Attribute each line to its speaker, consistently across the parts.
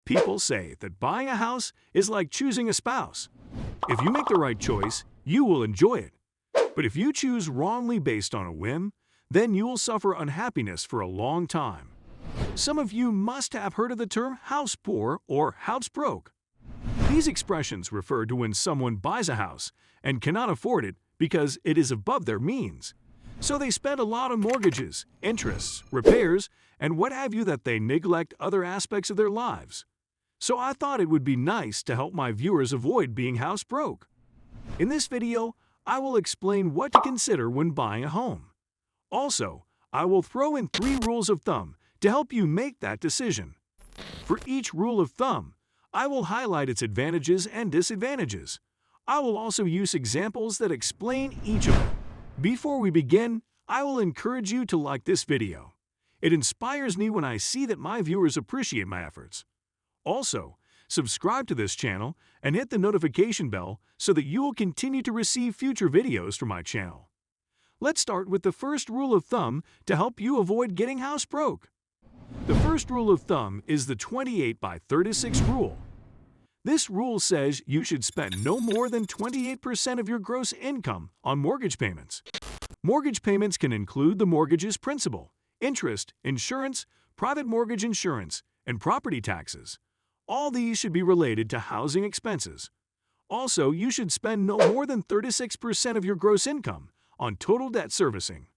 Speaker 1: People say that buying a house is like choosing a spouse. If you make the right choice, you will enjoy it. But if you choose wrongly based on a whim, then you will suffer unhappiness for a long time. Some of you must have heard of the term house poor or house broke. These expressions refer to when someone buys a house and cannot afford it because it is above their means. So they spend a lot on mortgages, interests, repairs, and what have you that they neglect other aspects of their lives. So I thought it would be nice to help my viewers avoid being house broke. In this video, I will explain what to consider when buying a home. Also, I will throw in 3 rules of thumb to help you make that decision. For each rule of thumb, I will highlight its advantages and disadvantages. I will also use examples that explain each of them. Before we begin, I will encourage you to like this video. It inspires me when I see that my viewers appreciate my efforts. Also, subscribe to this channel and hit the notification bell so that you will continue to receive future videos from my channel. Let's start with the first rule of thumb to help you avoid getting house broke. The first rule of thumb is the 28 by 36 rule. This rule says you should spend no more than 28% of your gross income on mortgage payments. Mortgage payments can include the mortgage's principal, interest, insurance, private mortgage insurance, and property taxes. All these should be related to housing expenses. Also, you should spend no more than 36% of your gross income on total debt servicing.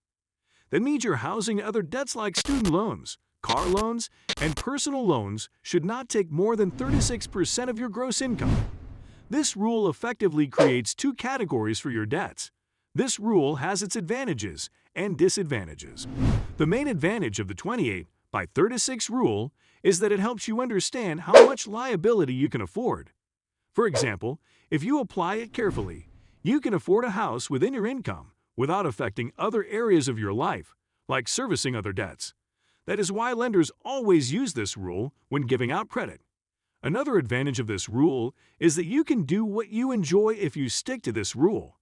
Speaker 1: That means your housing and other debts like student loans, car loans, and personal loans should not take more than 36% of your gross income. This rule effectively creates 2 categories for your debts. This rule has its advantages and disadvantages. The main advantage of the 28 by 36 rule is that it helps you understand how much liability you can afford. For example, if you apply it carefully, you can afford a house within your income without affecting other areas of your life, like servicing other debts. That is why lenders always use this rule when giving out credit. Another advantage of this rule is that you can do what you enjoy if you stick to this rule.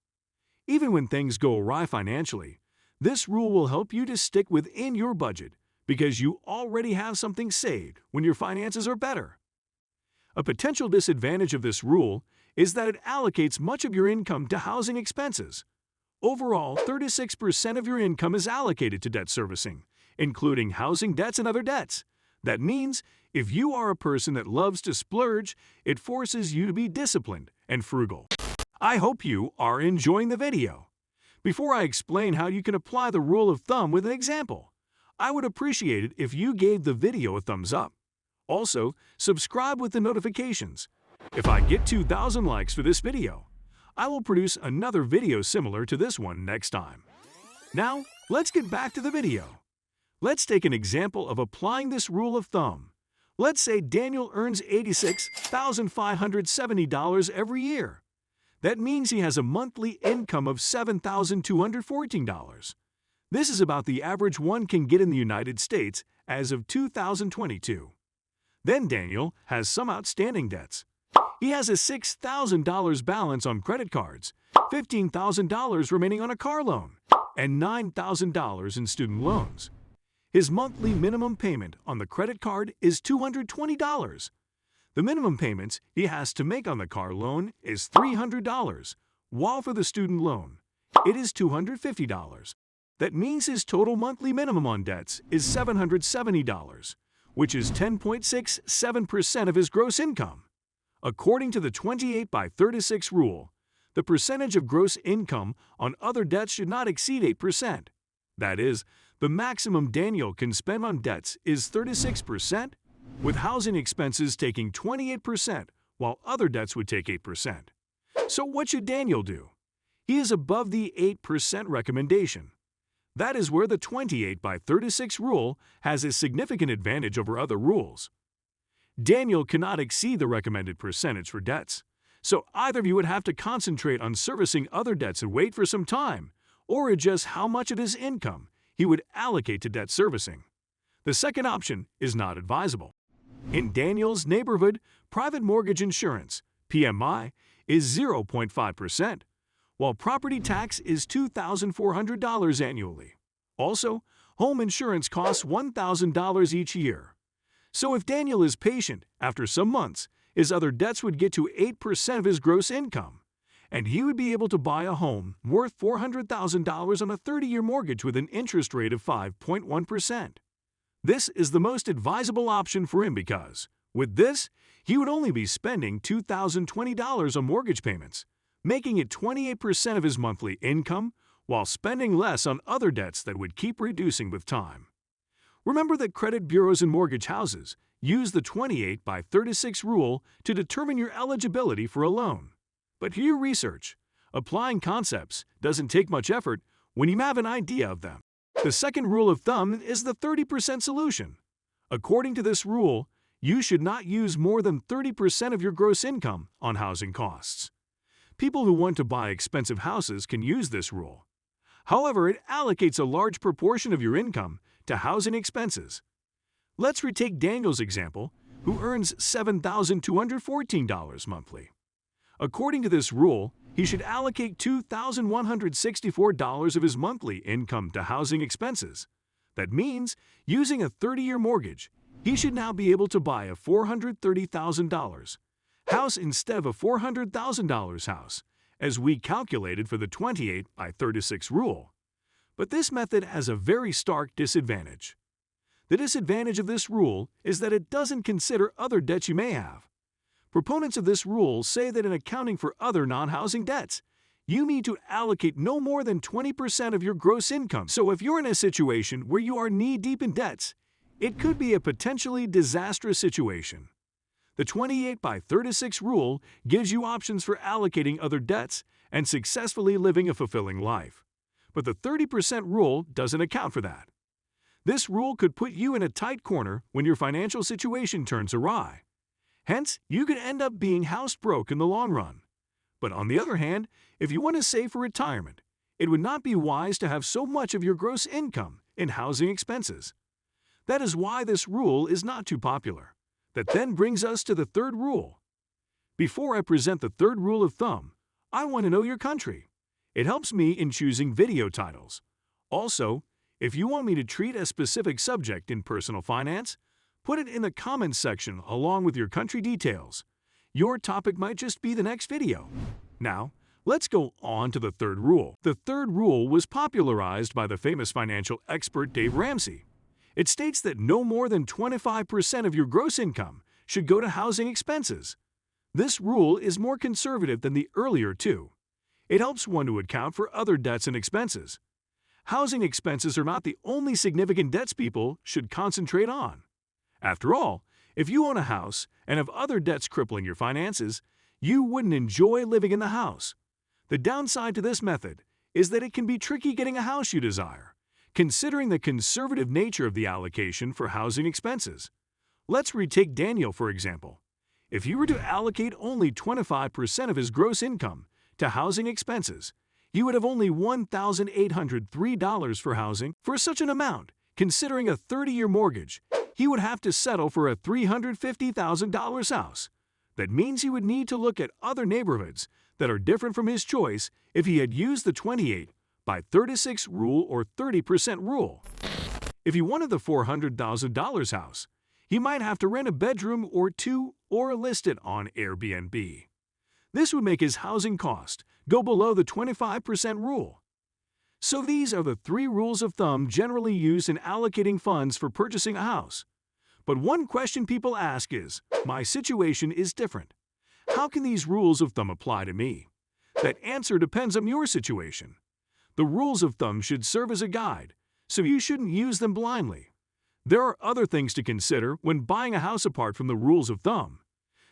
Speaker 1: Even when things go awry financially, this rule will help you to stick within your budget because you already have something saved when your finances are better. A potential disadvantage of this rule is that it allocates much of your income to housing expenses. Overall, 36% of your income is allocated to debt servicing, including housing debts and other debts. That means if you are a person that loves to splurge, it forces you to be disciplined and frugal. I hope you are enjoying the video. Before I explain how you can apply the rule of thumb with an example, I would appreciate it if you gave the video a thumbs up. Also, subscribe with the notifications. If I get 2,000 likes for this video, I will produce another video similar to this one next time. Now, let's get back to the video. Let's take an example of applying this rule of thumb. Let's say Daniel earns $86,570 every year. That means he has a monthly income of $7,214. This is about the average one can get in the United States as of 2022. Then Daniel has some outstanding debts. He has a $6,000 balance on credit cards, $15,000 remaining on a car loan, and $9,000 in student loans. His monthly minimum payment on the credit card is $220. The minimum payments he has to make on the car loan is $300, while for the student loan, it is $250. That means his total monthly minimum on debts is $770, which is 10.67% of his gross income. According to the 28 by 36 rule, the percentage of gross income on other debts should not exceed 8%. That is, the maximum Daniel can spend on debts is 36%, with housing expenses taking 28%, while other debts would take 8%. So what should Daniel do? He is above the 8% recommendation. That is where the 28 by 36 rule has a significant advantage over other rules. Daniel cannot exceed the recommended percentage for debts, so either of you would have to concentrate on servicing other debts and wait for some time, or adjust how much of his income he would allocate to debt servicing. The second option is not advisable. In Daniel's neighborhood, private mortgage insurance, PMI, is 0.5%, while property tax is $2,400 annually. Also, home insurance costs $1,000 each year. So if Daniel is patient, after some months, his other debts would get to 8% of his gross income, and he would be able to buy a home worth $400,000 on a 30-year mortgage with an interest rate of 5.1%. This is the most advisable option for him because, with this, he would only be spending $2,020 on mortgage payments, making it 28% of his monthly income, while spending less on other debts that would keep reducing with time. Remember that credit bureaus and mortgage houses use the 28 by 36 rule to determine your eligibility for a loan. But do your research. Applying concepts doesn't take much effort when you have an idea of them. The second rule of thumb is the 30% solution. According to this rule, you should not use more than 30% of your gross income on housing costs. People who want to buy expensive houses can use this rule. However, it allocates a large proportion of your income to housing expenses. Let's retake Daniel's example, who earns $7,214 monthly. According to this rule, he should allocate $2,164 of his monthly income to housing expenses. That means, using a 30-year mortgage, he should now be able to buy a $430,000 house instead of a $400,000 house, as we calculated for the 28 by 36 rule. But this method has a very stark disadvantage. The disadvantage of this rule is that it doesn't consider other debts you may have. Proponents of this rule say that in accounting for other non-housing debts, you need to allocate no more than 20% of your gross income. So if you're in a situation where you are knee-deep in debts, it could be a potentially disastrous situation. The 28 by 36 rule gives you options for allocating other debts and successfully living a fulfilling life. But the 30% rule doesn't account for that. This rule could put you in a tight corner when your financial situation turns awry. Hence, you could end up being house broke in the long run. But on the other hand, if you want to save for retirement, it would not be wise to have so much of your gross income in housing expenses. That is why this rule is not too popular. That then brings us to the third rule. Before I present the third rule of thumb, I want to know your country. It helps me in choosing video titles. Also, if you want me to treat a specific subject in personal finance, put it in the comments section along with your country details. Your topic might just be the next video. Now, let's go on to the third rule. The third rule was popularized by the famous financial expert Dave Ramsey. It states that no more than 25% of your gross income should go to housing expenses. This rule is more conservative than the earlier two. It helps one to account for other debts and expenses. Housing expenses are not the only significant debts people should concentrate on. After all, if you own a house and have other debts crippling your finances, you wouldn't enjoy living in the house. The downside to this method is that it can be tricky getting a house you desire, considering the conservative nature of the allocation for housing expenses. Let's retake Daniel, for example. If he were to allocate only 25% of his gross income to housing expenses, he would have only $1,803 for housing. For such an amount, considering a 30-year mortgage, he would have to settle for a $350,000 house. That means he would need to look at other neighborhoods that are different from his choice if he had used the 28 by 36 rule or 30% rule. If he wanted the $400,000 house, he might have to rent a bedroom or two or list it on Airbnb. This would make his housing cost go below the 25% rule. So these are the three rules of thumb generally used in allocating funds for purchasing a house. But one question people ask is, my situation is different. How can these rules of thumb apply to me? That answer depends on your situation. The rules of thumb should serve as a guide, so you shouldn't use them blindly. There are other things to consider when buying a house apart from the rules of thumb.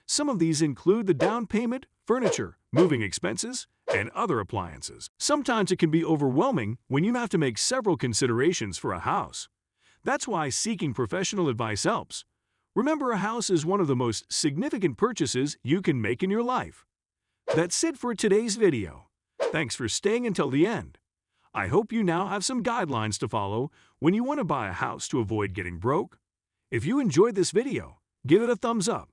Speaker 1: Some of these include the down payment, furniture, moving expenses, and other appliances. Sometimes it can be overwhelming when you have to make several considerations for a house. That's why seeking professional advice helps. Remember, a house is one of the most significant purchases you can make in your life. That's it for today's video. Thanks for staying until the end. I hope you now have some guidelines to follow when you want to buy a house to avoid getting broke. If you enjoyed this video, give it a thumbs up.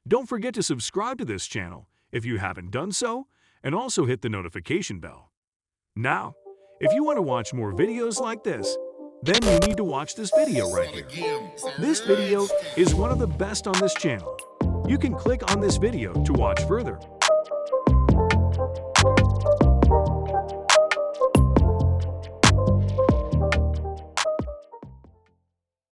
Speaker 1: Don't forget to subscribe to this channel if you haven't done so, and also hit the notification bell. Now, if you want to watch more videos like this, then you need to watch this video right here. This video is one of the best on this channel. You can click on this video to watch further.